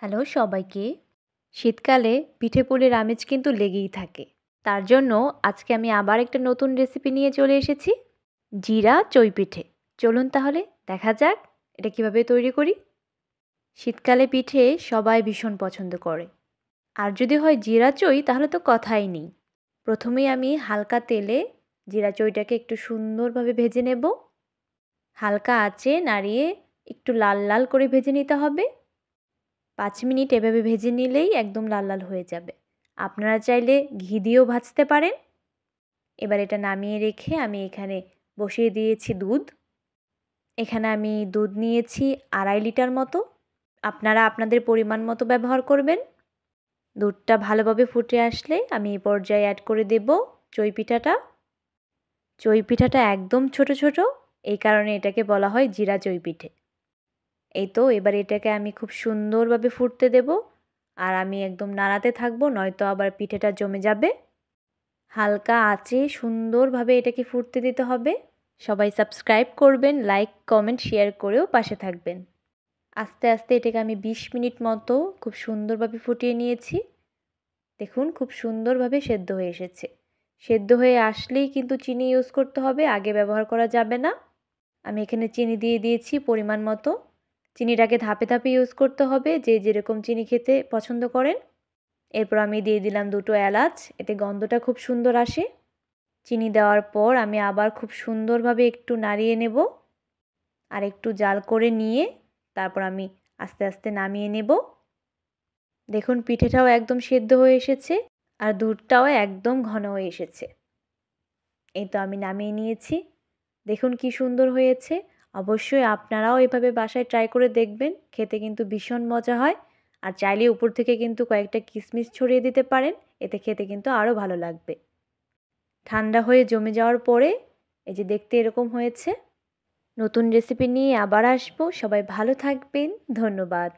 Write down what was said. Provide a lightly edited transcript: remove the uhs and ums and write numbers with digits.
Hello সবাইকে। শীতকালে পিঠে পুলির আমেজ কিন্তু লেগেই থাকে। তার জন্য আজকে আমি আবার একটা নতুন রেসিপি নিয়ে চলে এসেছি, জিরা চই পিঠে। চলুন তাহলে দেখা যাক এটা কিভাবে তৈরি করি। শীতকালে পিঠে সবাই ভীষণ পছন্দ করে, আর যদি হয় জিরা চই তাহলে তো কথাই নেই। প্রথমেই আমি হালকা তেলে জিরা চইটাকে একটু সুন্দরভাবে ভেজে নেব। হালকা আঁচে নাড়িয়ে একটু লাল লাল করে ভেজে নিতে হবে। 5 মিনিট এভাবে ভেজে নিলেই একদম লাল লাল হয়ে যাবে। আপনারা চাইলে ঘি দিয়েও ভাজতে পারেন। এবার এটা নামিয়ে রেখে আমি এখানে বসিয়ে দিয়েছি দুধ। এখানে আমি দুধ নিয়েছি 2.5 লিটার মতো। আপনারা আপনাদের পরিমাণ মতো ব্যবহার করবেন। দুধটা ভালোভাবে ফুটে আসলে আমি এই পর্যায়ে অ্যাড করে দেব চই পিঠাটা। চই পিঠাটা একদম ছোট ছোট, এই কারণে এটাকে বলা হয় জিরা চই পিঠে। এই তো এবার এটাকে আমি খুব সুন্দরভাবে ফুটতে দেব, আর আমি একদম নাড়াতে থাকবো, নয়তো আবার পিঠেটা জমে যাবে। হালকা আঁচে সুন্দরভাবে এটাকে ফুটতে দিতে হবে। সবাই সাবস্ক্রাইব করবেন, লাইক কমেন্ট শেয়ার করেও পাশে থাকবেন। আস্তে আস্তে এটাকে আমি 20 মিনিট মতো খুব সুন্দরভাবে ফুটিয়ে নিয়েছি। দেখুন খুব সুন্দরভাবে সেদ্ধ হয়ে এসেছে। সেদ্ধ হয়ে আসলেই কিন্তু চিনি ইউজ করতে হবে, আগে ব্যবহার করা যাবে না। আমি এখানে চিনি দিয়ে দিয়েছি পরিমাণ মতো। চিনিটাকে ধাপে ধাপে ইউজ করতে হবে, যে যেরকম চিনি খেতে পছন্দ করেন। এরপর আমি দিয়ে দিলাম 2টো এলাচ, এতে গন্ধটা খুব সুন্দর আসে। চিনি দেওয়ার পর আমি আবার খুব সুন্দরভাবে একটু নাড়িয়ে নেব, আর একটু জাল করে নিয়ে তারপর আমি আস্তে আস্তে নামিয়ে নেব। দেখুন পিঠেটাও একদম সেদ্ধ হয়ে এসেছে, আর দুধটাও একদম ঘন হয়ে এসেছে। এই তো আমি নামিয়ে নিয়েছি। দেখুন কি সুন্দর হয়েছে। অবশ্যই আপনারাও এভাবে বাসায় ট্রাই করে দেখবেন, খেতে কিন্তু ভীষণ মজা হয়। আর চাইলে উপর থেকে কিন্তু কয়েকটা কিশমিশ ছড়িয়ে দিতে পারেন, এতে খেতে কিন্তু আরও ভালো লাগবে। ঠান্ডা হয়ে জমে যাওয়ার পরে এই যে দেখতে এরকম হয়েছে। নতুন রেসিপি নিয়ে আবার আসবো। সবাই ভালো থাকবেন। ধন্যবাদ।